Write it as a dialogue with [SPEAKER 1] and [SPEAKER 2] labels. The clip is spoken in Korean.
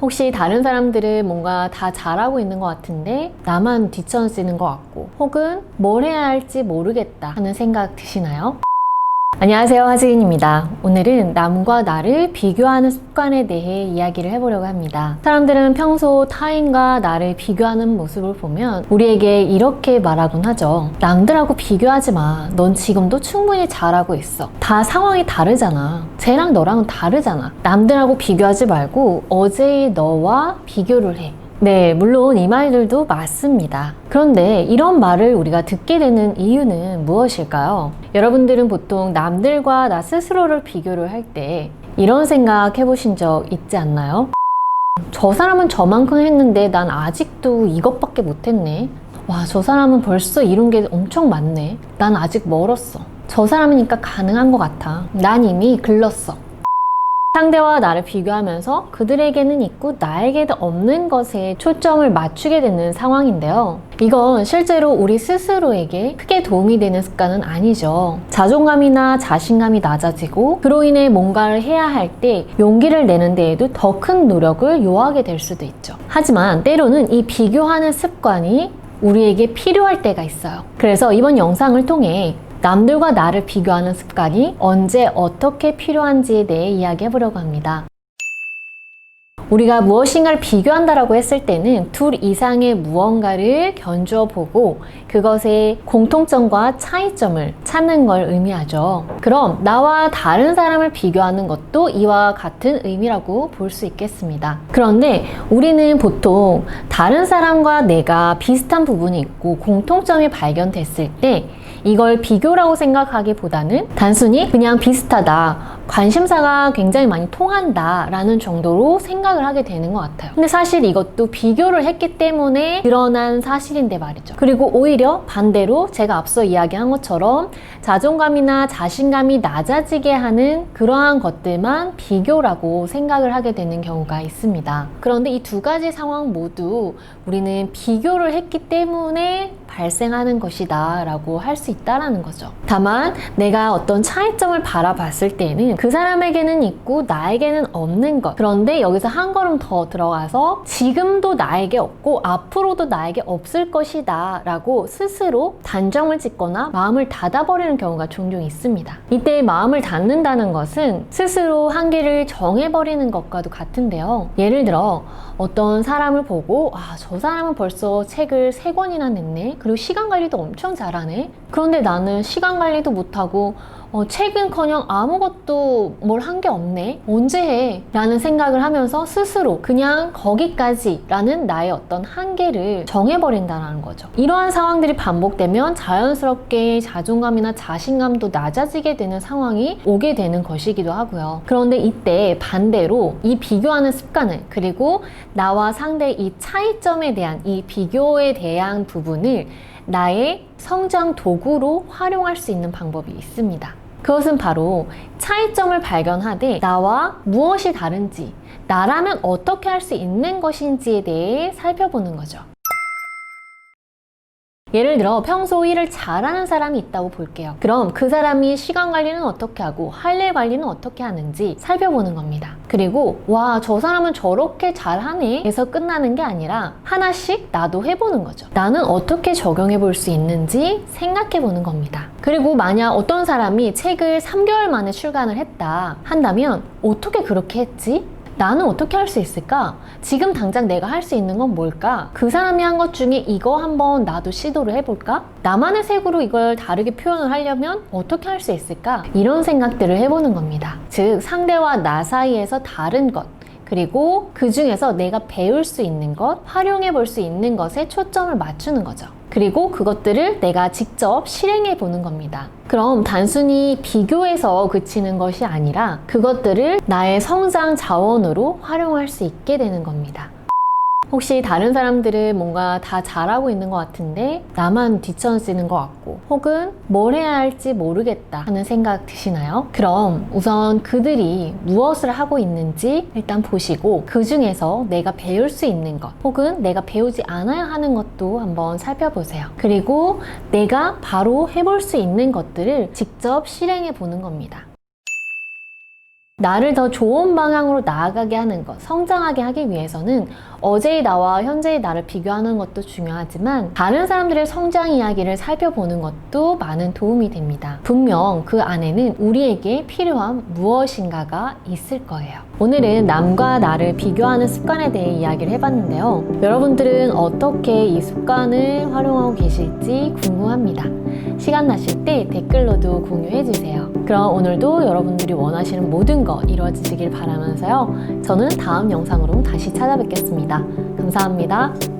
[SPEAKER 1] 혹시 다른 사람들은 뭔가 다 잘하고 있는 것 같은데 나만 뒤처지는 것 같고, 혹은 뭘 해야 할지 모르겠다 하는 생각 드시나요? 안녕하세요, 하지인입니다. 오늘은 남과 나를 비교하는 습관에 대해 이야기를 해보려고 합니다. 사람들은 평소 타인과 나를 비교하는 모습을 보면 우리에게 이렇게 말하곤 하죠. 남들하고 비교하지 마. 넌 지금도 충분히 잘하고 있어. 다 상황이 다르잖아. 쟤랑 너랑은 다르잖아. 남들하고 비교하지 말고 어제의 너와 비교를 해. 네, 물론 이 말들도 맞습니다. 그런데 이런 말을 우리가 듣게 되는 이유는 무엇일까요? 여러분들은 보통 남들과 나 스스로를 비교를 할 때 이런 생각 해보신 적 있지 않나요? 저 사람은 저만큼 했는데 난 아직도 이것밖에 못했네. 와, 저 사람은 벌써 이룬 게 엄청 많네. 난 아직 멀었어. 저 사람이니까 가능한 것 같아. 난 이미 글렀어. 상대와 나를 비교하면서 그들에게는 있고 나에게는 없는 것에 초점을 맞추게 되는 상황인데요. 이건 실제로 우리 스스로에게 크게 도움이 되는 습관은 아니죠. 자존감이나 자신감이 낮아지고 그로 인해 뭔가를 해야 할 때 용기를 내는 데에도 더 큰 노력을 요하게 될 수도 있죠. 하지만 때로는 이 비교하는 습관이 우리에게 필요할 때가 있어요. 그래서 이번 영상을 통해 남들과 나를 비교하는 습관이 언제 어떻게 필요한지에 대해 이야기해 보려고 합니다. 우리가 무엇인가를 비교한다라고 했을 때는 둘 이상의 무언가를 견주어 보고 그것의 공통점과 차이점을 찾는 걸 의미하죠. 그럼 나와 다른 사람을 비교하는 것도 이와 같은 의미라고 볼 수 있겠습니다. 그런데 우리는 보통 다른 사람과 내가 비슷한 부분이 있고 공통점이 발견됐을 때 이걸 비교라고 생각하기보다는 단순히 그냥 비슷하다, 관심사가 굉장히 많이 통한다 라는 정도로 생각을 하게 되는 것 같아요. 근데 사실 이것도 비교를 했기 때문에 드러난 사실인데 말이죠. 그리고 오히려 반대로 제가 앞서 이야기한 것처럼 자존감이나 자신감이 낮아지게 하는 그러한 것들만 비교라고 생각을 하게 되는 경우가 있습니다. 그런데 이 두 가지 상황 모두 우리는 비교를 했기 때문에 발생하는 것이다 라고 할 수 있다라는 거죠. 다만 내가 어떤 차이점을 바라봤을 때는 그 사람에게는 있고 나에게는 없는 것, 그런데 여기서 한 걸음 더 들어가서 지금도 나에게 없고 앞으로도 나에게 없을 것이다 라고 스스로 단정을 짓거나 마음을 닫아버리는 경우가 종종 있습니다. 이때 마음을 닫는다는 것은 스스로 한계를 정해버리는 것과도 같은데요. 예를 들어 어떤 사람을 보고 저 사람은 벌써 책을 3권이나 냈네. 그리고 시간 관리도 엄청 잘하네. 그런데 나는 시간 관리도 못하고 책은커녕 아무것도 뭘 한 게 없네. 언제 해? 라는 생각을 하면서 스스로 그냥 거기까지 라는 나의 어떤 한계를 정해버린다는 거죠. 이러한 상황들이 반복되면 자연스럽게 자존감이나 자신감도 낮아지게 되는 상황이 오게 되는 것이기도 하고요. 그런데 이때 반대로 이 비교하는 습관을, 그리고 나와 상대의 이 차이점에 대한 이 비교에 대한 부분을 나의 성장 도구로 활용할 수 있는 방법이 있습니다. 그것은 바로 차이점을 발견하되 나와 무엇이 다른지, 나라면 어떻게 할 수 있는 것인지에 대해 살펴보는 거죠. 예를 들어 평소 일을 잘하는 사람이 있다고 볼게요. 그럼 그 사람이 시간 관리는 어떻게 하고 할 일 관리는 어떻게 하는지 살펴보는 겁니다. 그리고 와, 저 사람은 저렇게 잘하네 해서 끝나는 게 아니라 하나씩 나도 해보는 거죠. 나는 어떻게 적용해 볼 수 있는지 생각해 보는 겁니다. 그리고 만약 어떤 사람이 책을 3개월 만에 출간을 했다 한다면 어떻게 그렇게 했지? 나는 어떻게 할 수 있을까? 지금 당장 내가 할 수 있는 건 뭘까? 그 사람이 한 것 중에 이거 한번 나도 시도를 해볼까? 나만의 색으로 이걸 다르게 표현을 하려면 어떻게 할 수 있을까? 이런 생각들을 해보는 겁니다. 즉, 상대와 나 사이에서 다른 것, 그리고 그 중에서 내가 배울 수 있는 것, 활용해 볼 수 있는 것에 초점을 맞추는 거죠. 그리고 그것들을 내가 직접 실행해 보는 겁니다. 그럼 단순히 비교해서 그치는 것이 아니라 그것들을 나의 성장 자원으로 활용할 수 있게 되는 겁니다. 혹시 다른 사람들은 뭔가 다 잘하고 있는 것 같은데 나만 뒤처지는 것 같고, 혹은 뭘 해야 할지 모르겠다 하는 생각 드시나요? 그럼 우선 그들이 무엇을 하고 있는지 일단 보시고 그 중에서 내가 배울 수 있는 것, 혹은 내가 배우지 않아야 하는 것도 한번 살펴보세요. 그리고 내가 바로 해볼 수 있는 것들을 직접 실행해 보는 겁니다. 나를 더 좋은 방향으로 나아가게 하는 것, 성장하게 하기 위해서는 어제의 나와 현재의 나를 비교하는 것도 중요하지만 다른 사람들의 성장 이야기를 살펴보는 것도 많은 도움이 됩니다. 분명 그 안에는 우리에게 필요한 무엇인가가 있을 거예요. 오늘은 남과 나를 비교하는 습관에 대해 이야기를 해봤는데요. 여러분들은 어떻게 이 습관을 활용하고 계실지 궁금합니다. 시간 나실 때 댓글로도 공유해주세요. 그럼 오늘도 여러분들이 원하시는 모든 것 이루어지길 바라면서요. 저는 다음 영상으로 다시 찾아뵙겠습니다. 감사합니다.